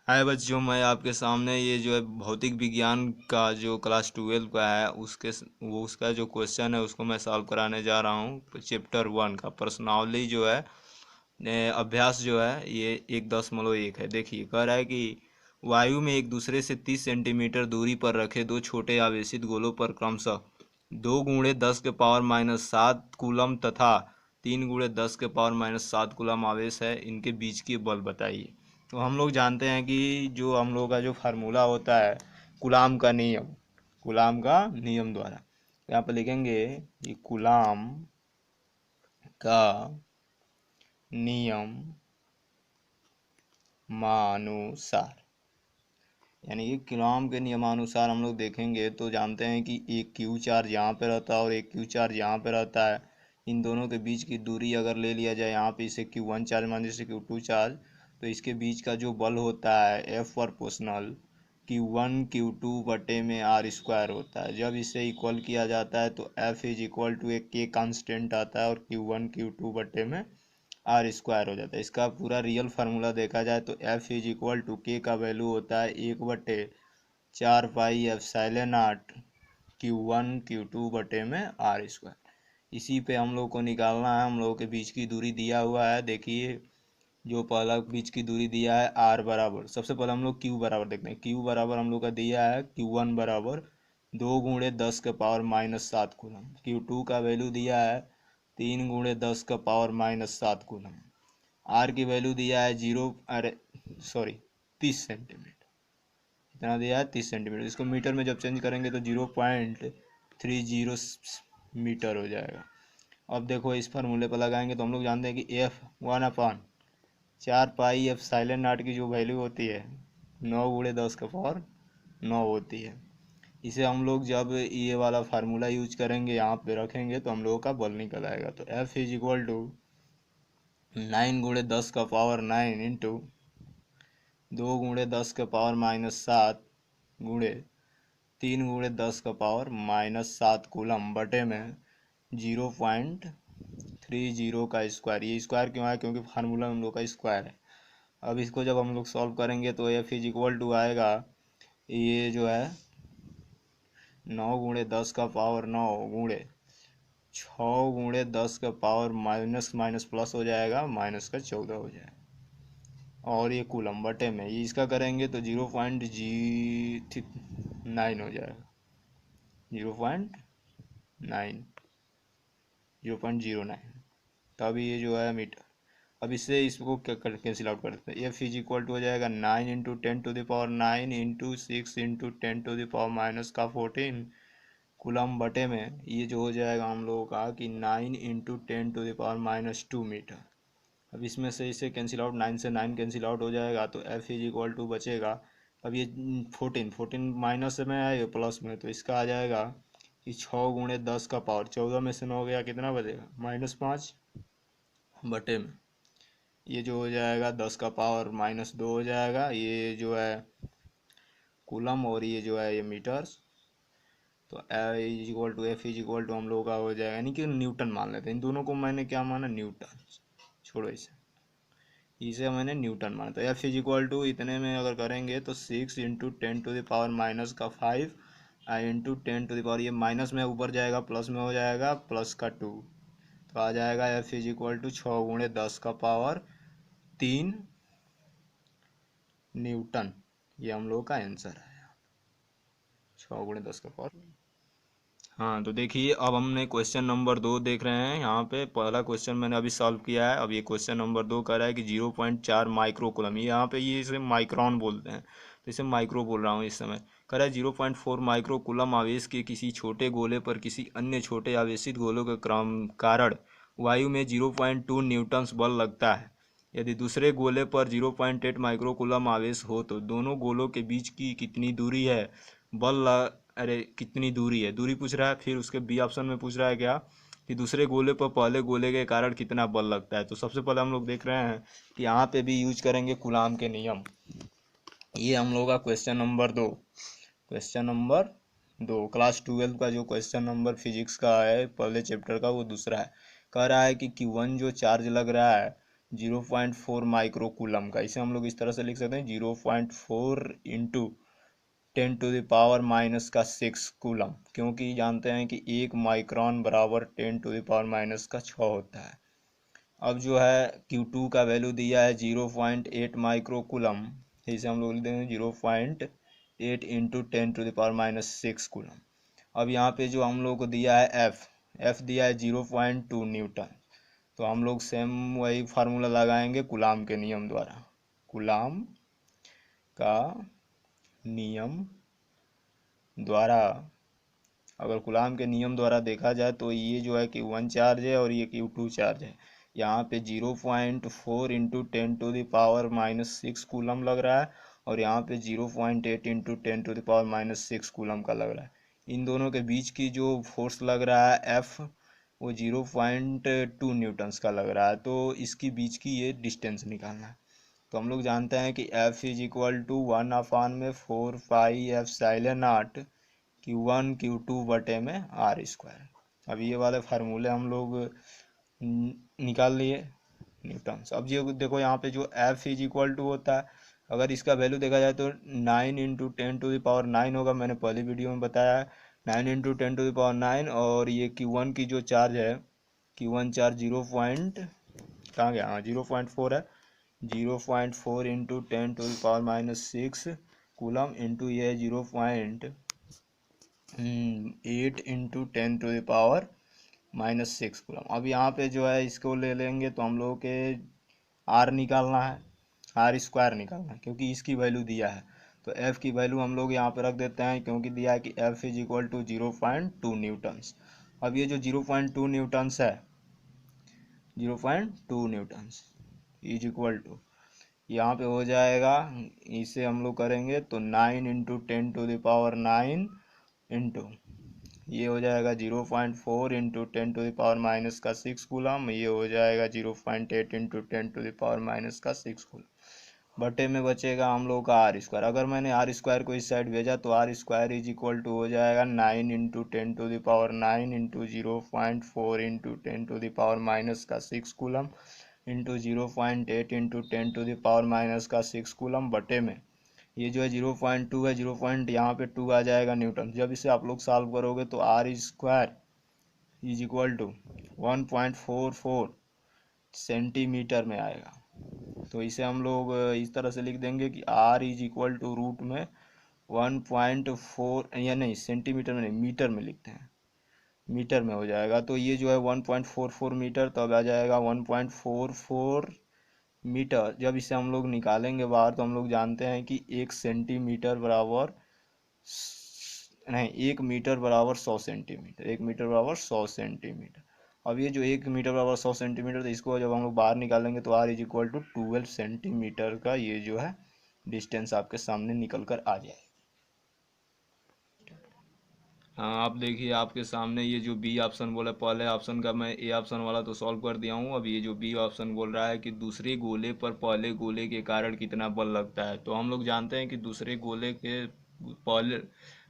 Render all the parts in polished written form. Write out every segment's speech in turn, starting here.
हाय बच्चों, मैं आपके सामने ये जो है भौतिक विज्ञान का जो क्लास 12 का है उसका जो क्वेश्चन है उसको मैं सॉल्व कराने जा रहा हूँ। चैप्टर 1 का प्रश्नावली जो है अभ्यास जो है ये 1.1 है। देखिए कह रहा है कि वायु में एक दूसरे से 30 सेंटीमीटर दूरी पर रखे दो छोटे आवेशित गोलों पर क्रमशः 2 × 10⁻⁷ कूलम तथा 3 × 10⁻⁷ कूलम आवेश है, इनके बीच की बल बताइए। तो हम लोग जानते हैं कि जो हम लोग का जो फार्मूला होता है कुलाम का नियम द्वारा यहाँ पर लिखेंगे कि कुलाम का नियम मानुसार, यानी कि कुलाम के नियमानुसार हम लोग देखेंगे तो जानते हैं कि एक क्यू चार्ज यहाँ पे रहता है और एक क्यू चार्ज यहाँ पे रहता है। इन दोनों के बीच की दूरी अगर ले लिया जाए, यहाँ पे इसे Q1 चार्ज मान लीजिए Q2 चार्ज, तो इसके बीच का जो बल होता है F प्रोपोर्शनल Q1 Q2/r² होता है। जब इसे इक्वल किया जाता है तो F इज इक्वल टू एक K कांस्टेंट आता है और Q1 Q2/r² हो जाता है। इसका पूरा रियल फार्मूला देखा जाए तो F is equal to K का वैल्यू होता है 1/4πε0 Q1 Q2/r²। इसी पे हम लोग को निकालना है। हम लोग के बीच की दूरी दिया हुआ है, देखिए जो पहला बीच की दूरी दिया है r बराबर, सबसे पहले हम लोग q बराबर देखते हैं। q बराबर हम लोग का दिया है Q1 बराबर 2 × 10⁻⁷ कूलम। Q2 का वैल्यू दिया है 3 × 10⁻⁷ कूलम। r की वैल्यू दिया है 30 सेंटीमीटर। कितना दिया है 30 सेंटीमीटर। इसको मीटर में जब चेंज करेंगे तो 0.30 मीटर हो जाएगा। अब देखो इस फार्मूले पर लगाएंगे तो हम लोग जानते हैं कि F1/4πε0 की जो वैल्यू होती है 9 × 10⁻⁹ होती है। इसे हम लोग जब ये वाला फार्मूला यूज करेंगे यहाँ पे रखेंगे तो हम लोगों का बल निकल आएगा। तो F is equal to 9 × 10⁻⁹ into 2 × 10⁻⁷ गुणे 3 × 10⁻⁷ कूलम बटे में 0.30 का स्क्वायर। ये स्क्वायर क्यों है? क्योंकि फार्मूला हम लोग का स्क्वायर है। अब इसको जब हम लोग सॉल्व करेंगे तो F इज इक्वल टू आएगा, ये जो है 9 × 10⁻⁹ गुणे 6 × 10⁻⁻, प्लस हो जाएगा -14 हो जाएगा, और ये कूलम बटे में ये इसका करेंगे तो 0.09 हो जाएगा। 0.09 तब ये जो है मीटर। अब इससे इसको कैंसिल आउट कर देते हैं। F इज इक्वल टू हो जाएगा 9 × 10⁹ इंटू 6 × 10⁻⁻14 कूलम बटे में ये जो हो जाएगा हम लोगों का कि 9 × 10⁻⁻2 मीटर। अब इसमें से इसे कैंसिल आउट, 9 से 9 कैंसिल आउट हो जाएगा तो F इज इक्वल टू बचेगा। अब ये 14 माइनस में है, ये प्लस में, तो इसका आ जाएगा कि 6 × 10⁻, 14 में से 9 गया, कितना बचेगा -5 बटे में ये जो हो जाएगा 10⁻−2 हो जाएगा। ये जो है कूलम और ये जो है ये मीटर्स। तो F इज इक्वल टू हम लोग का हो जाएगा, यानी कि न्यूटन मान लेते हैं। इन दोनों को मैंने क्या माना? न्यूटन। छोड़ो इसे मैंने न्यूटन माना। तो F इज इक्वल टू इतने में अगर करेंगे तो 6 × 10⁻⁻5 इंटू 10⁻, ये माइनस में ऊपर जाएगा प्लस में हो जाएगा +2, तो आ जाएगा F is equal to 6 × 10⁻³ newton. ये हम लोग का आंसर है, 6 × 10⁻। हाँ तो देखिए अब हमने क्वेश्चन नंबर 2 देख रहे हैं। यहाँ पे पहला क्वेश्चन मैंने अभी सॉल्व किया है। अब ये क्वेश्चन नंबर 2 कह रहा है कि 0.4 माइक्रो कूलम, ये यहाँ पे ये इसे माइक्रोन बोलते हैं तो इसे माइक्रो बोल रहा हूँ इस समय। कह रहा है 0.4 माइक्रो कूलम आवेश के किसी छोटे गोले पर किसी अन्य छोटे आवेशित गोलों के कारण वायु में 0.2 न्यूटन्स बल लगता है। यदि दूसरे गोले पर 0.8 माइक्रो कूलम आवेश हो तो दोनों गोलों के बीच की कितनी दूरी है अरे कितनी दूरी है, दूरी पूछ रहा है। फिर उसके बी ऑप्शन में पूछ रहा है क्या कि दूसरे गोले पर पहले गोले के कारण कितना बल लगता है। तो सबसे पहले हम लोग देख रहे हैं कि यहाँ पे भी यूज करेंगे कूलाम के नियम। ये हम लोग का क्वेश्चन नंबर 2, क्लास 12 का जो क्वेश्चन नंबर फिजिक्स का है पहले चैप्टर का, वो दूसरा है। कह रहा है कि Q1 जो चार्ज लग रहा है 0.4 माइक्रो कूलम का। इसे हम लोग इस तरह से लिख सकते हैं 0.4 इंटू 10⁻⁻6 कूलम, क्योंकि जानते हैं कि 1 माइक्रोन बराबर 10⁻⁻6 होता है। अब जो है Q2 का वैल्यू दिया है 0.8 माइक्रो कूलम, इसे हम लोग लिख देंगे 0.8 इंटू 10⁻⁻6 कूलम। अब यहाँ पे जो हम लोग को दिया है एफ दिया है 0.2 न्यूटन, तो हम लोग सेम वही फार्मूला लगाएंगे कूलाम के नियम द्वारा। कूलाम का नियम द्वारा, अगर कूलाम के नियम द्वारा देखा जाए तो ये जो है Q1 चार्ज है और ये Q2 चार्ज है। यहाँ पे 0.4 इंटू 10⁻⁻6 कूलम लग रहा है और यहाँ पे 0.8 इंटू 10⁻⁻6 कूलम का लग रहा है। इन दोनों के बीच की जो फोर्स लग रहा है एफ, वो 0.2 न्यूटन्स का लग रहा है। तो इसकी बीच की ये डिस्टेंस निकालना है। तो हम लोग जानते हैं कि F is equal to 1/4πε0 Q1 Q2 बटे में R²। अब ये वाले फार्मूले हम लोग निकाल लिए न्यूटन्स। अब ये देखो यहाँ पे जो F इज इक्वल टू होता है, अगर इसका वैल्यू देखा जाए तो 9 इंटू 10⁻9 होगा, मैंने पहली वीडियो में बताया है 9 इंटू 10⁻9। और ये Q1 की जो चार्ज है, Q1 चार्ज 0 पॉइंट कहाँ गया, हाँ 0.4 है, 0.4 इंटू 10⁻⁻6 कूलम इंटू ये 0.8 इंटू 10⁻⁻6 कूलम। अब यहाँ पे जो है इसको ले लेंगे तो हम लोग के आर निकालना है, R² निकालना है, क्योंकि इसकी वैल्यू दिया है। तो एफ की वैल्यू हम लोग यहाँ पे रख देते हैं, क्योंकि दिया है कि F is equal to 0.2 newtons. अब ये जो 0.2 न्यूटन्स है, 0.2 न्यूटन्स इज इक्वल टू, यहाँ पे हो जाएगा, इसे हम लोग करेंगे तो 9 इंटू 10⁻9 इंटू ये हो जाएगा 0.4 इंटू 10⁻⁻6 कूलम, ये हो जाएगा 0.8 इंटू 10⁻⁻6 कूलम, बटे में बचेगा हम लोग का R²। अगर मैंने R² को इस साइड भेजा तो R² इज इक्वल टू हो जाएगा 9 into 10⁻9 into 0.4 into 10⁻⁻6 coulomb into 0.8 into 10⁻⁻6 coulomb, बटे में ये जो है 0.2 है, 0 पॉइंट यहाँ पे 2 आ जाएगा न्यूटन। जब इसे आप लोग सॉल्व करोगे तो R² is equal to 1.44 centimetre में आएगा। तो इसे हम लोग इस तरह से लिख देंगे कि R is equal to root में 1.4, या नहीं सेंटीमीटर में नहीं, मीटर में लिखते हैं, मीटर में हो जाएगा। तो ये जो है 1.44 मीटर, तो अब आ जाएगा 1.44 मीटर। जब इसे हम लोग निकालेंगे बाहर तो हम लोग जानते हैं कि 1 सेंटीमीटर बराबर, नहीं 1 मीटर बराबर 100 सेंटीमीटर, 1 मीटर बराबर 100 सेंटीमीटर। अब ये जो 1 मीटर बराबर 100 सेंटीमीटर, तो इसको जब हम लोग बाहर निकालेंगे तो R is equal to 12 centimetre का ये जो है डिस्टेंस आपके सामने निकल कर आ जाए। हाँ, आप देखिए आपके सामने ये जो बी ऑप्शन बोला, पहले ऑप्शन का मैं ए ऑप्शन वाला तो सॉल्व कर दिया हूँ। अब ये जो बी ऑप्शन बोल रहा है कि दूसरे गोले पर पहले गोले के कारण कितना बल लगता है, तो हम लोग जानते हैं कि दूसरे गोले के पहले,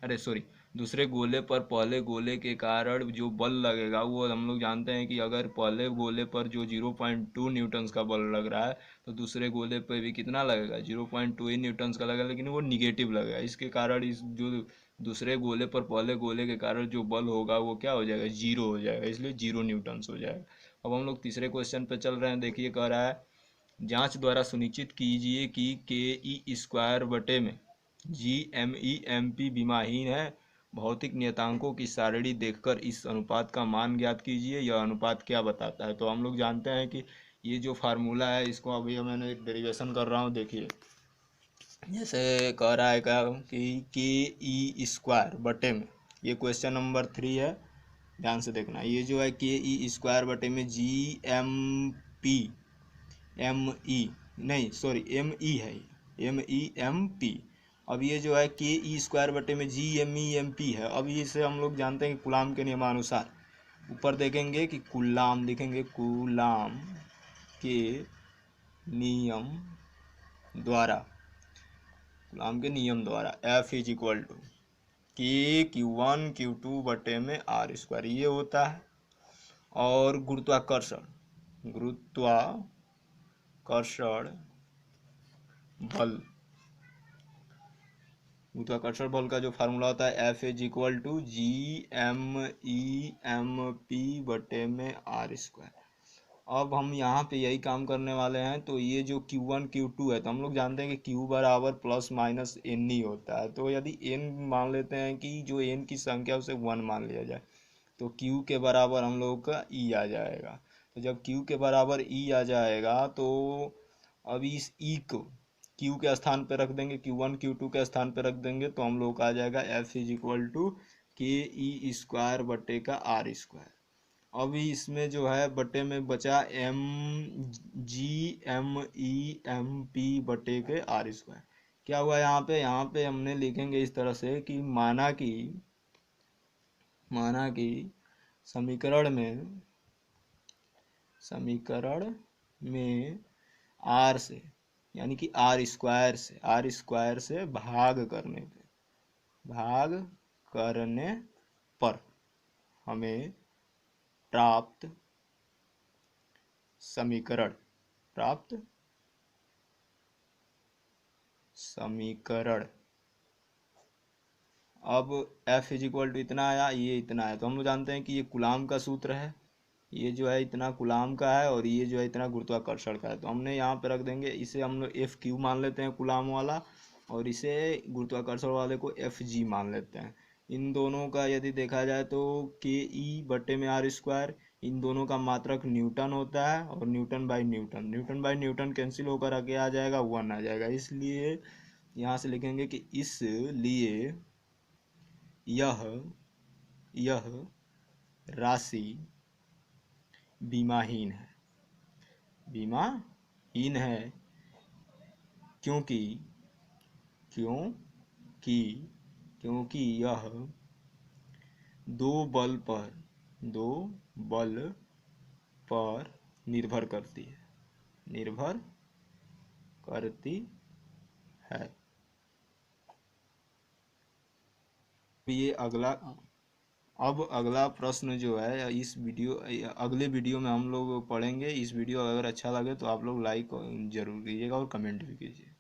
अरे सॉरी, दूसरे गोले पर पहले गोले के कारण जो बल लगेगा वो हम लोग जानते हैं कि अगर पहले गोले पर जो 0.2 न्यूटन्स का बल लग रहा है तो दूसरे गोले पर भी कितना लगेगा, 0.2 ही न्यूटन्स का लगेगा, लेकिन वो निगेटिव लगेगा। इसके कारण इस जो दूसरे गोले पर पहले गोले के कारण जो बल होगा वो क्या हो जाएगा, जीरो हो जाएगा, इसलिए 0 न्यूटन्स हो जाएगा। अब हम लोग तीसरे क्वेश्चन पे चल रहे हैं। देखिए कह रहा है जांच द्वारा सुनिश्चित कीजिए कि KE² बटे में GME/MP विमाहीन है। भौतिक नियतांकों की सारणी देखकर इस अनुपात का मान ज्ञात कीजिए। यह अनुपात क्या बताता है। तो हम लोग जानते हैं कि ये जो फार्मूला है इसको अभी मैंने डेरिवेशन कर रहा हूँ। देखिए जैसे कह रहा है क्या कि KE² बटे में, ये क्वेश्चन नंबर 3 है, ध्यान से देखना। ये जो है KE² बटे में GME नहीं सॉरी ME है, MEMP। अब ये जो है KE² बटे में GME/MP है। अब इसे हम लोग जानते हैं कि कूलाम के नियमानुसार, ऊपर देखेंगे कि कूलाम, देखेंगे कूलाम के नियम द्वारा, कूलाम के नियम द्वारा F is equal to Q1 Q2 बटे में R², ये होता है। और गुरुत्वाकर्षण गुरुत्वाकर्षण बल, गुरुत्वाकर्षण बल का जो फार्मूला होता है F is equal to G_m_E_m_p/r²। अब हम यहाँ पे यही काम करने वाले हैं। तो ये जो Q1 Q2 है, तो हम लोग जानते हैं कि Q बराबर प्लस माइनस n ही होता है। तो यदि n मान लेते हैं कि जो n की संख्या उसे 1 मान लिया जाए, तो Q के बराबर हम लोग का E आ जाएगा। तो जब Q के बराबर E आ जाएगा तो अभी इस E को Q के स्थान पर रख देंगे, Q1 Q2 के स्थान पर रख देंगे, तो हम लोग का आ जाएगा F is equal to KE² अभी इसमें जो है बटे में बचा Mg_M_E_m_p/r²। क्या हुआ यहाँ पे? यहाँ पे हमने लिखेंगे इस तरह से कि माना कि समीकरण में r से, यानी कि r² से भाग करने पर हमें प्राप्त समीकरण अब F इज इक्वल टू इतना आया, ये इतना है। तो हम लोग जानते हैं कि ये कूलाम का सूत्र है, ये जो है इतना कूलाम का है और ये जो है इतना गुरुत्वाकर्षण का है। तो हमने यहाँ पे रख देंगे, इसे हम लोग FQ मान लेते हैं कूलाम वाला, और इसे गुरुत्वाकर्षण वाले को FG मान लेते हैं। इन दोनों का यदि देखा जाए तो KE/r², इन दोनों का मात्रक न्यूटन होता है, और न्यूटन बाई न्यूटन कैंसिल होकर आगे आ जाएगा 1 आ जाएगा। इसलिए यहाँ से लिखेंगे कि इसलिए यह राशि बीमाहीन है, क्योंकि यह दो बल पर निर्भर करती है। अब अगला प्रश्न जो है अगले वीडियो में हम लोग पढ़ेंगे। इस वीडियो अगर अच्छा लगे तो आप लोग लाइक जरूर कीजिएगा और कमेंट भी कीजिए।